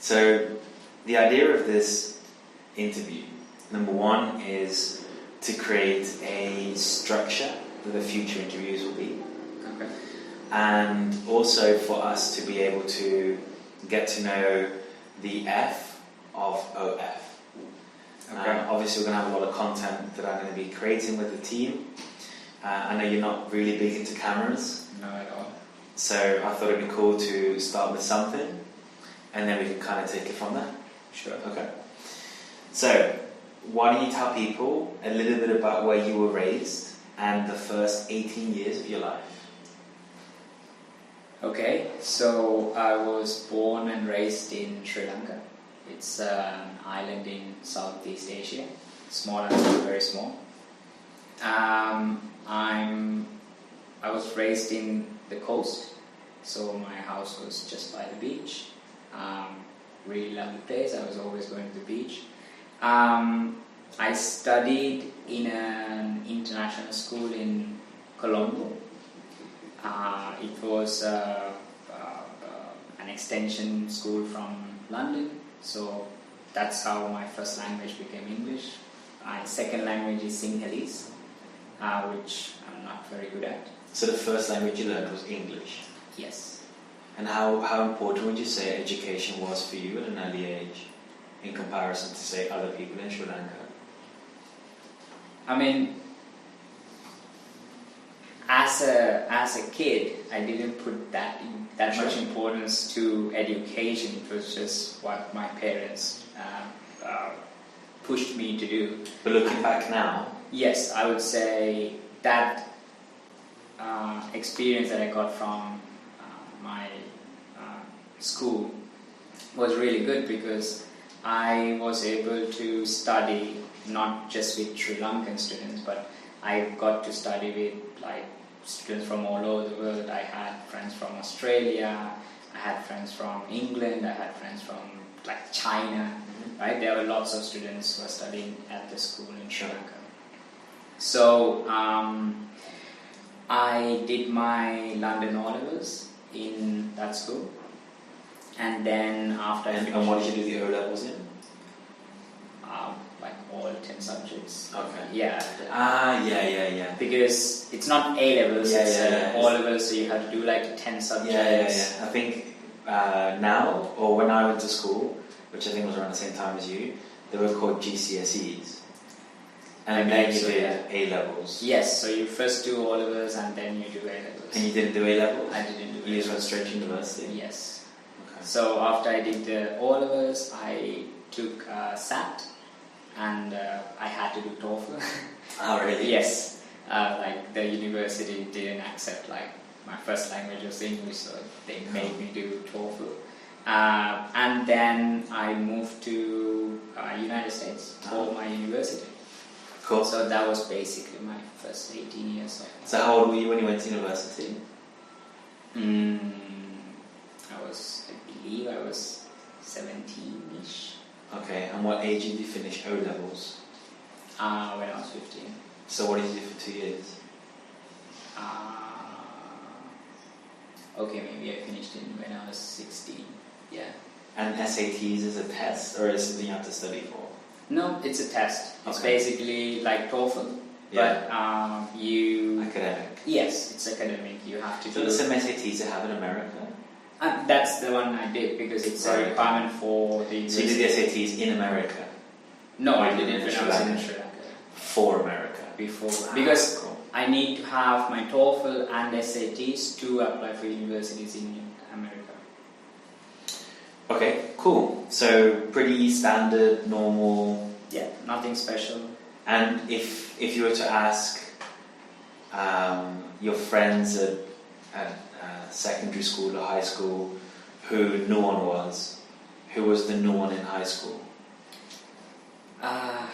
So the idea of this interview, number one, is to create a structure that the future interviews will be. Okay. And also for us to be able to get to know the F of OF. Okay. Obviously we're going to have a lot of content that I'm going to be creating with the team. I know you're not really big into cameras. No, at all. So I thought it'd be cool to start with something and then we can kind of take it from there. Sure. Okay. So why don't you tell people a little bit about where you were raised and the first 18 years of your life? Okay, so I was born and raised in Sri Lanka. It's an island in Southeast Asia. Small and very small. I was raised in the coast, so my house was just by the beach. Really lovely place. I was always going to the beach. I studied in an international school in Colombo. It was an extension school from London, so that's how my first language became English. My second language is Sinhalese, which I'm not very good at. So the first language you learned was English? Yes. And how important would you say education was for you at an early age in comparison to, say, other people in Sri Lanka? I mean, as a kid, I didn't put that much importance to education. It was just what my parents pushed me to do. But looking back now, yes, I would say that experience that I got from my school was really good because I was able to study not just with Sri Lankan students, but I got to study with like students from all over the world. I had friends from Australia, I had friends from England, I had friends from like China, right? There were lots of students who were studying at the school in Sri Lanka. So I did my London O-levels in that school, and then after I finished... And what did you do the O-levels in? Like all 10 subjects. Okay. Yeah. Yeah. Because it's not A-levels, it's O-levels, so you have to do like 10 subjects. Yeah. I think now, or when I went to school, which I think was around the same time as you, they were called GCSEs. And then you did A-levels. Yes, so you first do O-levels and then you do A-levels. And you didn't do A-levels? I didn't do A-levels. You just went straight to university? Yes. Okay. So after I did the O-levels, I took SAT and I had to do TOEFL. Oh, really? Yes. Like the university didn't accept like my first language was English, so they made me do TOEFL. And then I moved to United States for my university. Cool. So that was basically my first 18 years of... So how old were you when you went to university? I believe I was 17-ish. Okay, and what age did you finish O-levels? When I was 15. So what did you do for 2 years? Okay, maybe I finished it when I was 16. Yeah. And SATs is a test, or is it something you have to study for? No, it's a test. It's Okay. basically like TOEFL, Yeah. but you... Academic. Yes, it's academic. You have to So do... there's some SATs they have in America? That's the one I did because it's a requirement for the So you did the SATs in America? No, Or I you didn't did when I was in Sri Lanka. For America? Before. Because cool. I need to have my TOEFL and SATs to apply for universities in America. Okay, cool. So pretty standard, normal. Yeah, nothing special. And if you were to ask your friends at secondary school or high school who Nuwan was, who was the Nuwan in high school? I'm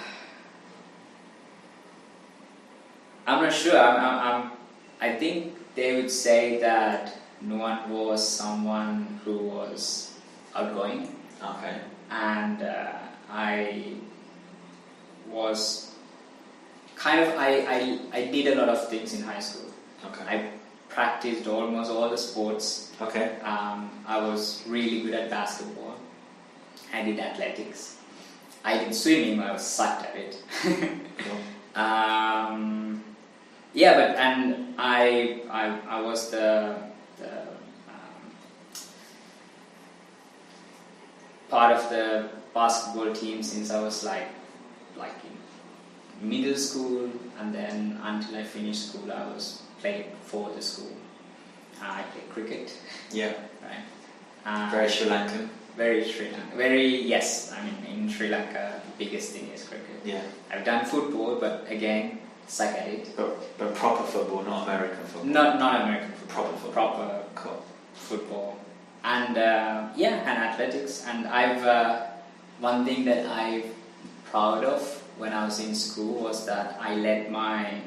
not sure. I think they would say that Nuwan was someone who was outgoing. Okay. And I was kind of, I did a lot of things in high school. Okay. I practiced almost all the sports. Okay. I was really good at basketball. I did athletics. I did swimming, I was sucked at it. Yeah, but and I was the part of the basketball team since I was like in middle school, and then until I finished school I was played for the school. I played cricket. Yeah. Right. Very Sri Lankan. Very Sri Lanka. Yes, I mean in Sri Lanka the biggest thing is cricket. Yeah. I've done football, but again, suck at it. But proper football, not American football. Not American football. Proper football. Proper football. And and athletics. And I've one thing that I'm proud of when I was in school was that I led my.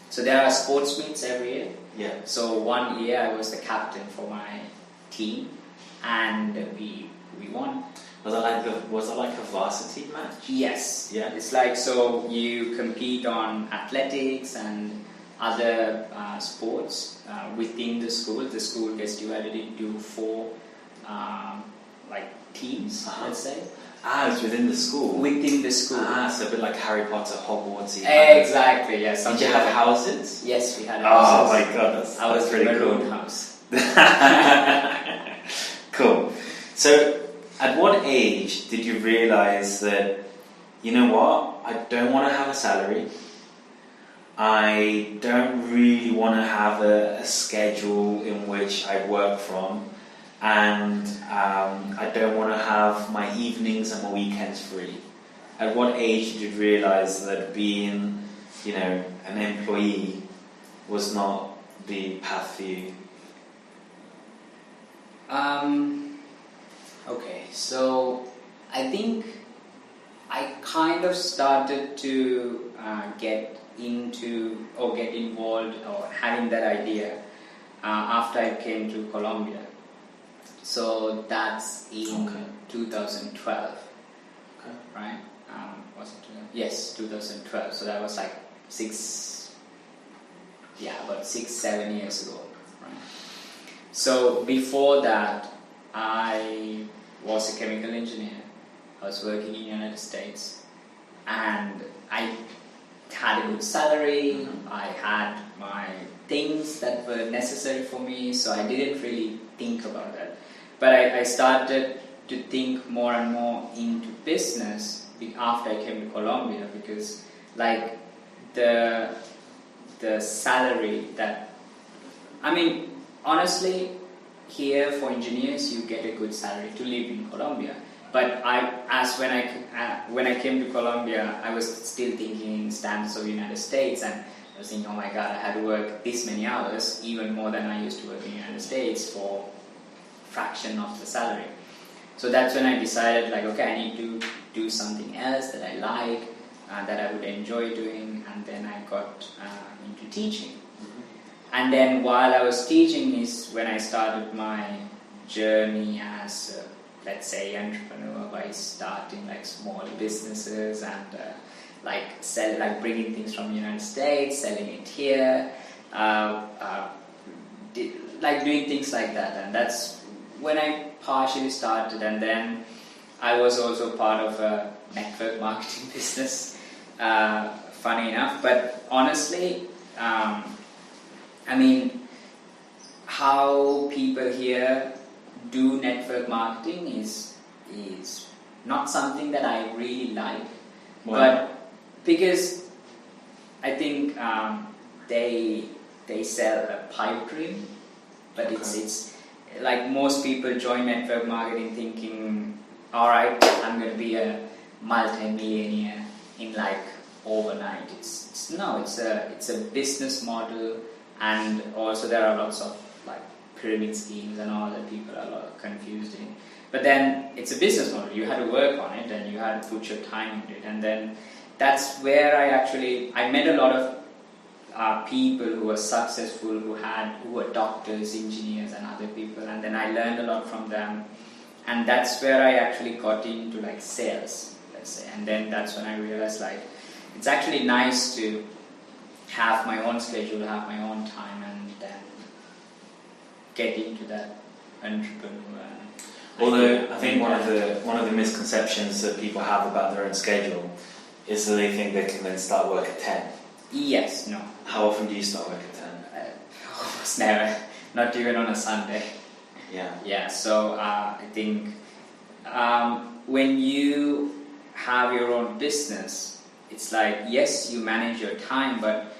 So there are sports meets every year. Yeah. So one year I was the captain for my team, and we won. Was it like a varsity match? Yes. Yeah. It's like, so you compete on athletics and other sports within the school. The school gets divided into 4 teams, let's say. It's within the school. Within the school. So a bit like Harry Potter, Hogwartsy. Exactly. Yes. Did you have houses? Yes, we had houses. Oh my god, that's pretty maroon cool. House. Cool. So, at what age did you realize that, you know what, I don't want to have a salary, I don't really want to have a schedule in which I work from, and I don't want to have my evenings and my weekends free? At what age did you realize that being, an employee was not the path for you? Okay, so I think I kind of started to get into or get involved or having that idea after I came to Colombia. So that's in 2012, right? Was it 2012? Yes, 2012. So that was like about 6-7 years ago, right? So before that, I was a chemical engineer. I was working in the United States, and I had a good salary. I had my things that were necessary for me, so I didn't really think about that. But I started to think more and more into business after I came to Colombia, because like the salary that, I mean, honestly, here for engineers you get a good salary to live in Colombia. But when I came to Colombia, I was still thinking in standards of the United States, and I was thinking, oh my god, I had to work this many hours, even more than I used to work in the United States, for a fraction of the salary. So that's when I decided, like, okay, I need to do something else that I like, that I would enjoy doing, and then I got into teaching. And then while I was teaching is when I started my journey as let's say entrepreneur, by starting like small businesses and bringing things from the United States, selling it here, doing things like that. And that's when I partially started. And then I was also part of a network marketing business, funny enough. But honestly, I mean, how people here do network marketing is not something that I really like. Wow. But because I think they sell a pipe dream, but it's like most people join network marketing thinking, all right, I'm going to be a multi-millionaire in like overnight. It's a business model, and also there are lots of like pyramid schemes and all that people are a lot confused in. But then it's a business model. You had to work on it and you had to put your time into it. And then that's where I met a lot of people who were successful, who were doctors, engineers, and other people. And then I learned a lot from them. And that's where I actually got into like sales, let's say. And then that's when I realized like it's actually nice to have my own schedule, have my own time, and then get into that entrepreneur. Although I think one of the misconceptions that people have about their own schedule is that they think they can then start work at 10. Yes, no. How often do you start work at 10? Almost never. Not even on a Sunday. Yeah. Yeah, so I think when you have your own business, it's like, yes, you manage your time, but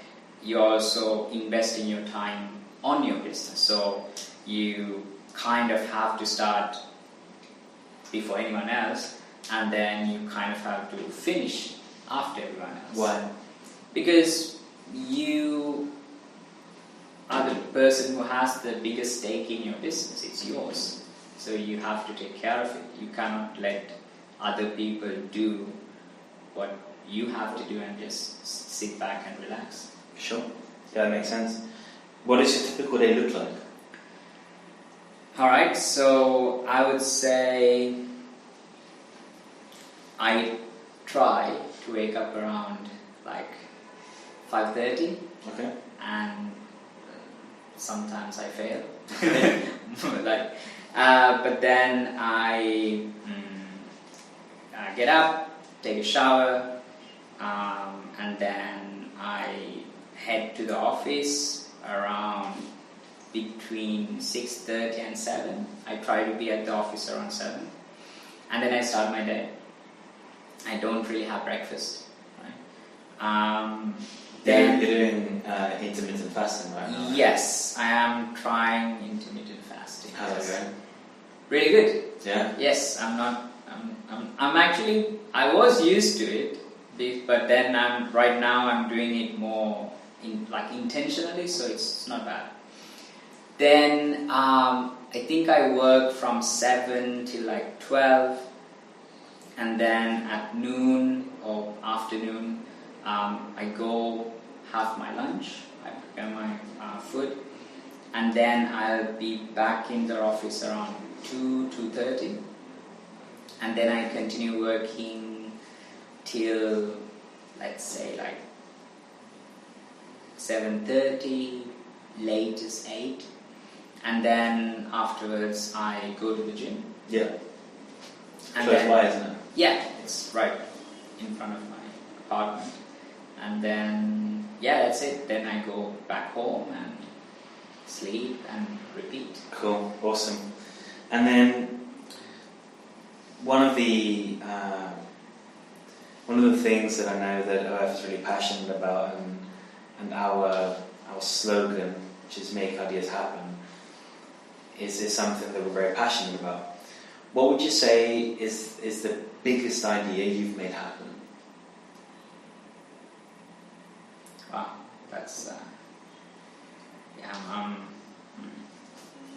you also invest in your time on your business. So you kind of have to start before anyone else, and then you kind of have to finish after everyone else. Why? Because you are the person who has the biggest stake in your business. It's yours. So you have to take care of it. You cannot let other people do what you have to do and just sit back and relax. Sure. Yeah, that makes sense. What does your typical day look like? Alright, so I would say I try to wake up around like 5:30. Okay. And sometimes I fail. But then I get up, take a shower, and then I head to the office around between 6:30 and 7. I try to be at the office around 7. And then I start my day. I don't really have breakfast. Right? You're doing intermittent fasting right now? Yes, I am trying intermittent fasting. How's that going? Really good. Yeah? Yes, I'm actually, I was used to it, but then right now I'm doing it more intentionally, so it's not bad. Then I think I work from 7 till like 12, and then at noon or afternoon I go have my lunch, I prepare my food, and then I'll be back in the office around 2:30, and then I continue working till, let's say, like 7:30, latest 8, and then afterwards I go to the gym. Yeah. And Close by, isn't it? Yeah, it's right in front of my apartment. And then, yeah, that's it. Then I go back home and sleep and repeat. Cool, awesome. And then one of the things that I know that OF is really passionate about, and our slogan, which is "Make Ideas Happen," is something that we're very passionate about. What would you say is the biggest idea you've made happen? Wow, that's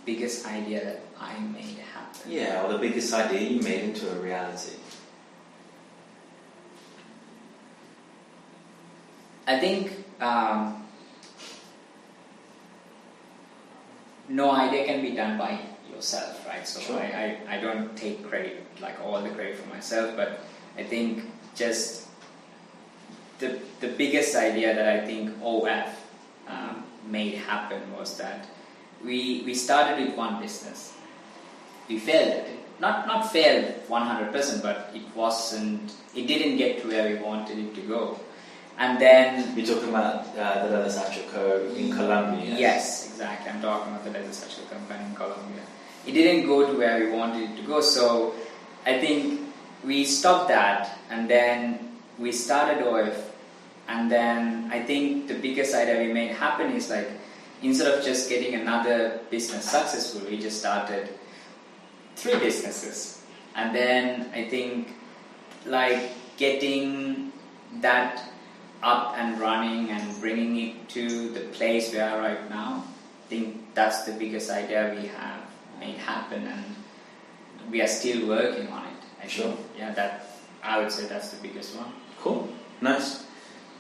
biggest idea that I made happen. Yeah, or the biggest idea you made into a reality. I think no idea can be done by yourself, right? So sure. I don't take credit, like all the credit for myself, but I think just the biggest idea that I think OF made happen was that we started with one business. We failed at it. Not failed 100%, but it didn't get to where we wanted it to go. And then... You're talking about the leather satchel co. in Colombia? Yes, exactly. I'm talking about the leather satchel company in Colombia. It didn't go to where we wanted it to go, so I think we stopped that, and then we started OF, and then I think the biggest idea we made happen is like, instead of just getting another business successful, we just started 3 businesses. And then I think like getting that up and running and bringing it to the place we are right now, I think that's the biggest idea we have made happen, and we are still working on it. I sure. think, yeah, I would say that's the biggest one. Cool, nice.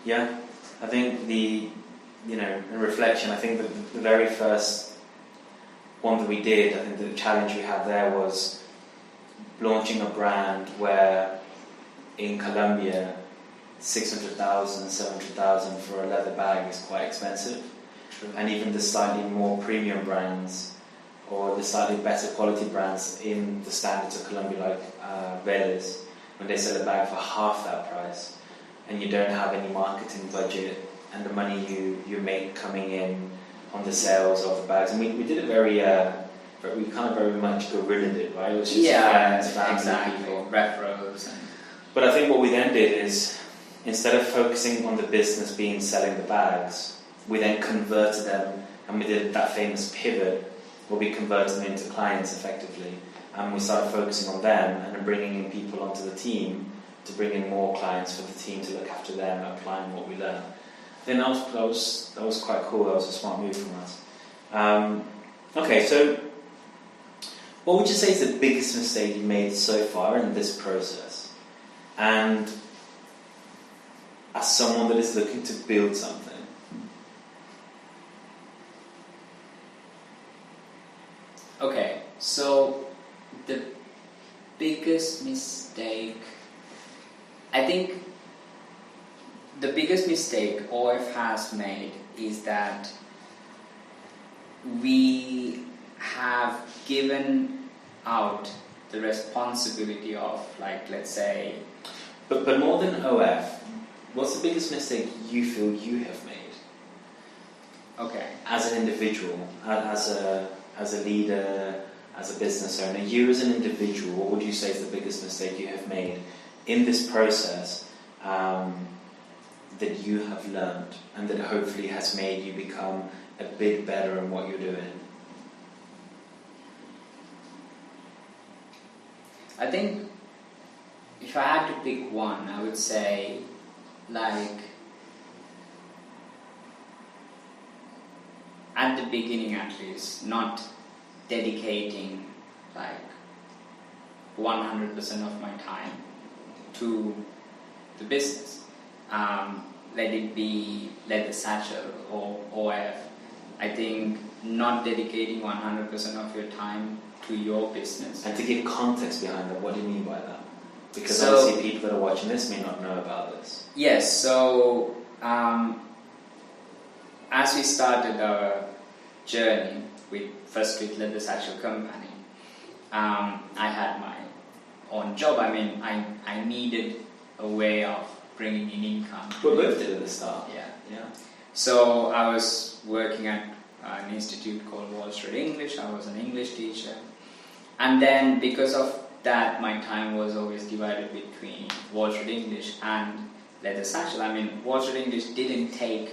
Yeah, I think in reflection, I think the very first one that we did, I think the challenge we had there was launching a brand where in Colombia 600,000, 700,000 for a leather bag is quite expensive. True. And even the slightly more premium brands or the slightly better quality brands in the standards of Colombia, like Vélez, when they sell a bag for half that price, and you don't have any marketing budget, and the money you make coming in on the sales of the bags. And we did it we kind of very much guerrilled it, right? It was just friends, family, exactly. people. Referrals. But I think what we then did is, instead of focusing on the business being selling the bags, we then converted them, and we did that famous pivot where we converted them into clients effectively. And we started focusing on them and then bringing in people onto the team to bring in more clients for the team to look after them, applying what we learned. I think that was quite cool. That was a smart move from us. Okay, so what would you say is the biggest mistake you made so far in this process? And as someone that is looking to build something. Okay, so the biggest mistake, I think the biggest mistake OF has made is that we have given out the responsibility of, like, let's say... But more than OF, what's the biggest mistake you feel you have made? Okay. As an individual, as a leader, as a business owner, you as an individual, what would you say is the biggest mistake you have made in this process that you have learned and that hopefully has made you become a bit better in what you're doing? I think if I had to pick one, I would say, like, at the beginning at least, not dedicating like 100% of my time to the business. Let it be leather satchel or OF. I think not dedicating 100% of your time to your business. And to give context behind that, what do you mean by that? Because So, obviously people that are watching this may not know about this. Yes, so as we started our journey first with Leather Satchel Company, I had my own job. I mean, I needed a way of bringing in income. We both did at the start. Yeah. So I was working at an institute called Wall Street English. I was an English teacher. And then because of that, my time was always divided between Wall Street English and Leather Satchel. I mean, Wall Street English didn't take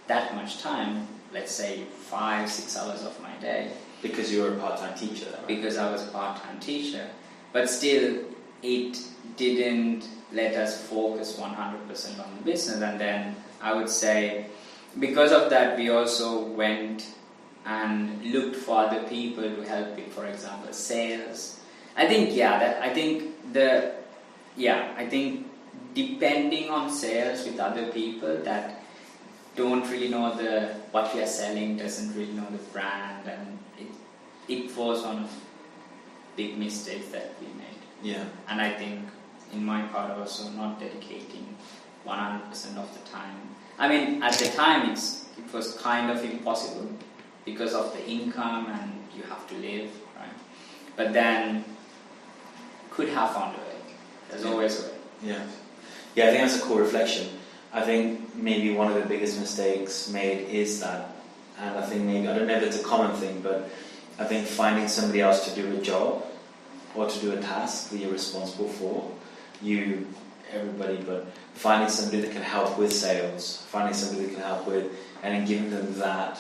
that much time, let's say 5-6 hours of my day. Because you were a part-time teacher, right? Because I was a part-time teacher. But still, it didn't let us focus 100% on the business. And then I would say, because of that, we also went and looked for other people to help with, for example, sales. I think depending on sales with other people that don't really know what we are selling, doesn't really know the brand, and it was one of big mistakes that we made. Yeah. And I think in my part also not dedicating 100% of the time. I mean, at the time it was kind of impossible because of the income and you have to live, right? But then could have found a way. There's always a way. Yeah. Yeah, I think that's a cool reflection. I think maybe one of the biggest mistakes made is that, and I think maybe, I don't know if it's a common thing, but I think finding somebody else to do a job or to do a task that you're responsible for, everybody, but finding somebody that can help with sales, finding somebody that can help with, and then giving them that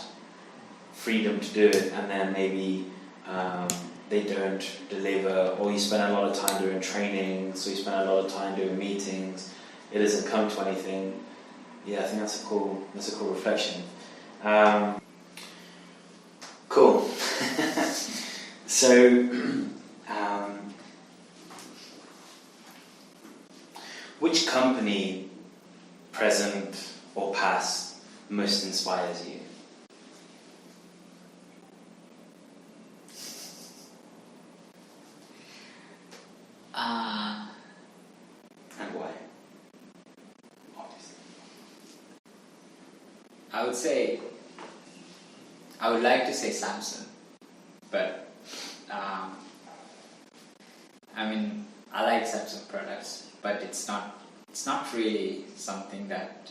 freedom to do it, and then maybe they don't deliver, or you spend a lot of time doing training, so you spend a lot of time doing meetings, it doesn't come to anything. Yeah, I think that's a cool reflection. Cool. So, which company, present or past, most inspires you? And why? Obviously. I would like to say Samsung. but I mean, I like Samsung products, but it's not really something that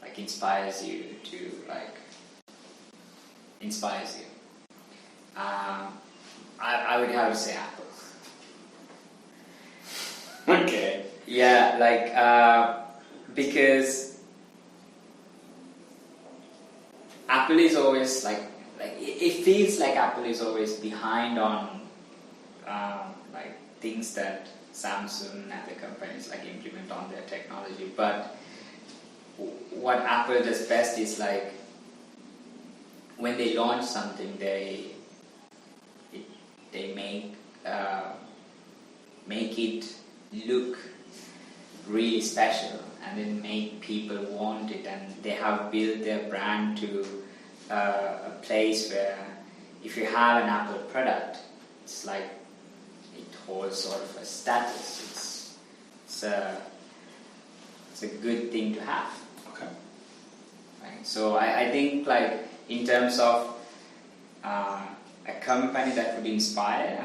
like inspires you. I would have to say Apple. Okay. Yeah, like because Apple is always like it feels like Apple is always behind on like things that Samsung and other companies like implement on their technology. But what Apple does best is like when they launch something, they make it look really special and then make people want it, and they have built their brand to a place where if you have an Apple product, it's like it holds sort of a status. It's a good thing to have. Okay. Right? So I think like in terms of a company that would inspire,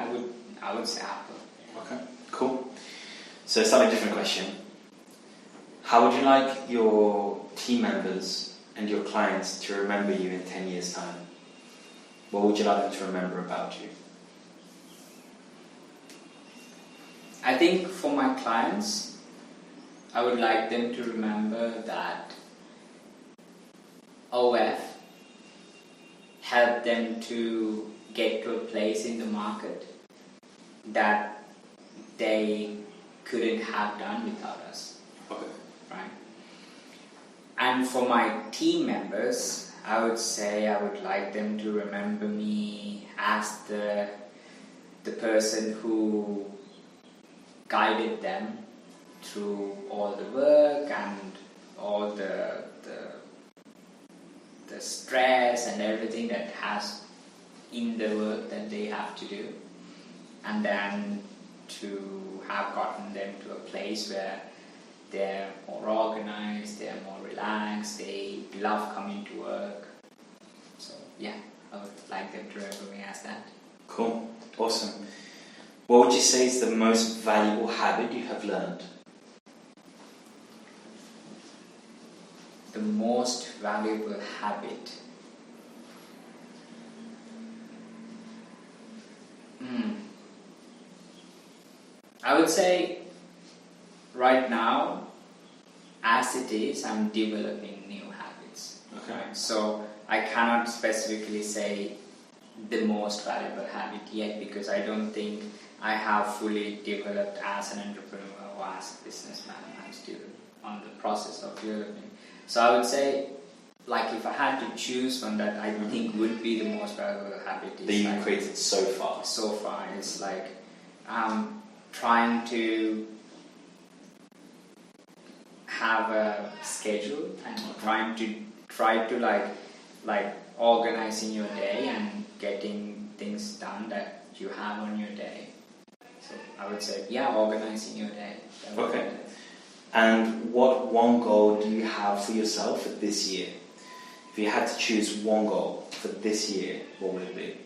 I would say Apple. Okay, cool. So a slightly different question. How would you like your team members and your clients to remember you in 10 years' time? What would you like them to remember about you? I think for my clients, I would like them to remember that OF helped them to get to a place in the market that they couldn't have done without us. Okay. Right? And for my team members, I would say I would like them to remember me as the person who guided them through all the work and all the stress and everything that has in the work that they have to do, and then to have gotten them to a place where they're more organized, they're more relaxed, they love coming to work. So yeah, I would like them to remember me as that. Cool, awesome. What would you say is the most valuable habit you have learned? The most valuable habit. I would say right now, as it is, I'm developing new habits. Okay. Right? So I cannot specifically say the most valuable habit yet, because I don't think I have fully developed as an entrepreneur or as a businessman. I'm still on the process of developing. So I would say, like, if I had to choose one that I think would be the most valuable habit, is that you've like, created so far. So far, it's like trying to have a schedule and try to like organizing your day and getting things done that you have on your day. So I would say, yeah, organizing your day. Okay. And what one goal do you have for yourself for this year? If you had to choose one goal for this year, what would it be?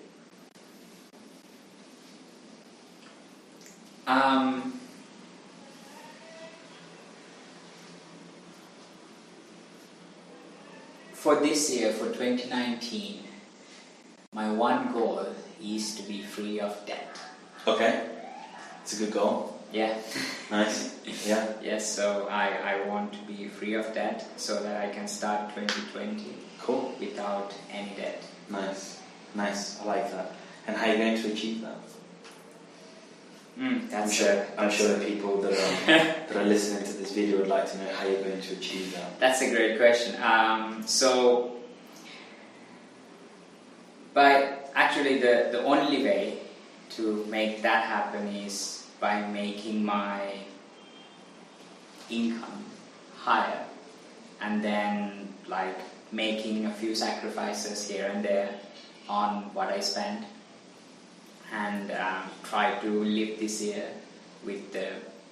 For this year, for 2019, my one goal is to be free of debt. Okay, it's a good goal. Yeah. Nice. Yeah. Yes, so I want to be free of debt so that I can start 2020 Cool. without any debt. Nice. Nice. I like that. And how are you going to achieve that? I'm sure the people that are listening to this video would like to know how you're going to achieve that. That's a great question. But actually the only way to make that happen is by making my income higher, and then like making a few sacrifices here and there on what I spend, and try to live this year with the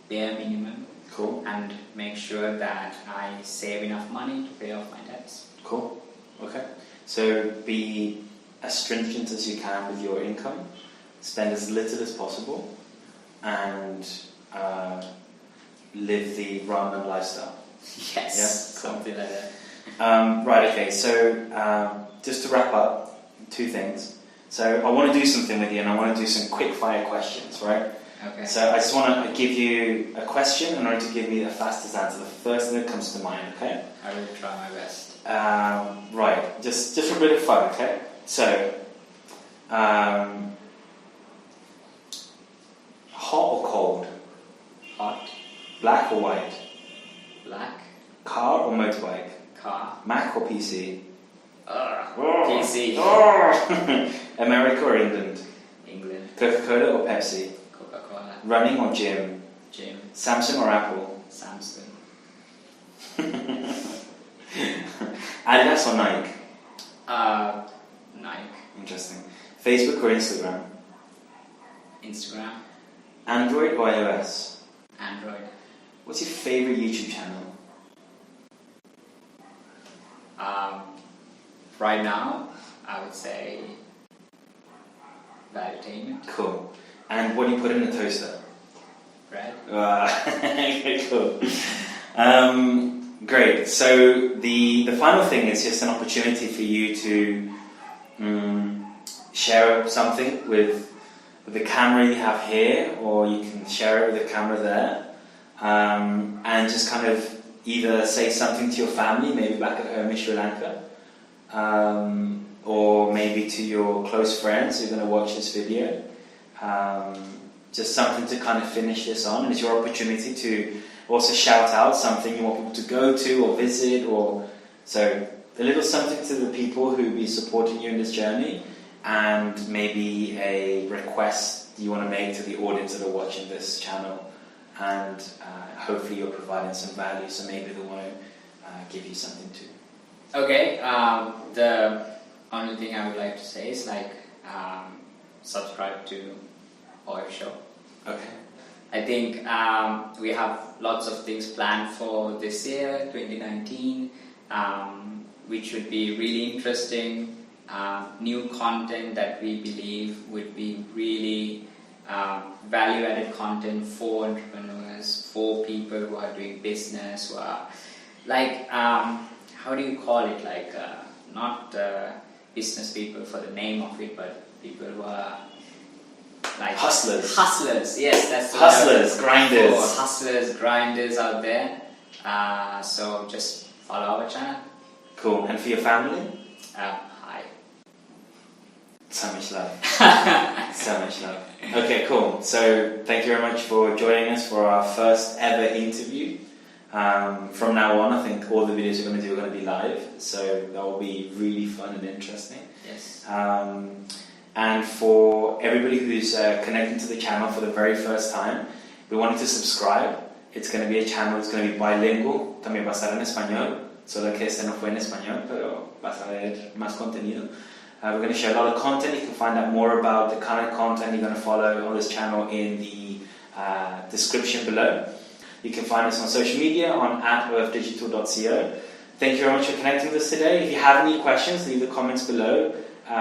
bare minimum. Cool. And make sure that I save enough money to pay off my debts. Cool. Okay. So be as stringent as you can with your income, spend as little as possible, and live the Ramen lifestyle. Yes, Yeah? Cool. something like that. Right, okay, so just to wrap up, 2 things. So I want to do something with you, and I want to do some quick fire questions, right? Okay. So I just want to give you a question in order to give me the fastest answer, the first thing that comes to mind, okay? I will try my best. Right, just for a bit of fun, okay? So, hot or cold? Hot. Black or white? Black. Car or motorbike? Car. Mac or PC? PC. America or England? England. Coca-Cola or Pepsi? Coca-Cola. Running or gym? Gym. Samsung or Apple? Samsung. Adidas or Nike? Nike. Interesting. Facebook or Instagram? Instagram. Android or iOS? Android. What's your favorite YouTube channel? Right now, I would say Entertainment. Cool. And what do you put in the toaster? Bread. Okay, cool. Great. So the final thing is just an opportunity for you to share something with the camera you have here, or you can share it with the camera there, and just kind of either say something to your family, maybe back at home in Sri Lanka, or maybe to your close friends who are going to watch this video. Just something to kind of finish this on, and it's your opportunity to also shout out something you want people to go to or visit, or so a little something to the people who will be supporting you in this journey, and maybe a request you want to make to the audience that are watching this channel, and hopefully you're providing some value, so maybe they want to give you something too. Okay, The only thing I would like to say is subscribe to our show. Okay. I think we have lots of things planned for this year, 2019, which would be really interesting. New content that we believe would be really value-added content for entrepreneurs, for people who are doing business, who are how do you call it? Not business people for the name of it, but people who are hustlers. Hustlers, yes, that's the hustlers, word. grinders. For hustlers, grinders out there. So just follow our channel. Cool. And for your family? Hi. So much love. So much love. Okay, cool. So thank you very much for joining us for our first ever interview. From now on, I think all the videos we're going to do are going to be live, so that will be really fun and interesting. Yes. And for everybody who's connecting to the channel for the very first time, we wanted to subscribe. It's going to be a channel that's going to be bilingual, también va a estar en español, solo que este no fue en español, pero vas a ver más contenido. We're going to share a lot of content. You can find out more about the kind of content you're going to follow on this channel in the description below. You can find us on social media on @earthdigital.co. Thank you very much for connecting with us today. If you have any questions, leave the comments below.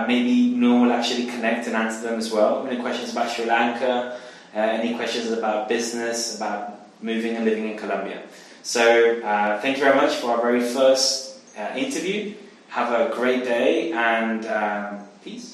Maybe Nuwan will actually connect and answer them as well. Any questions about Sri Lanka, any questions about business, about moving and living in Colombia. So thank you very much for our very first interview. Have a great day and peace.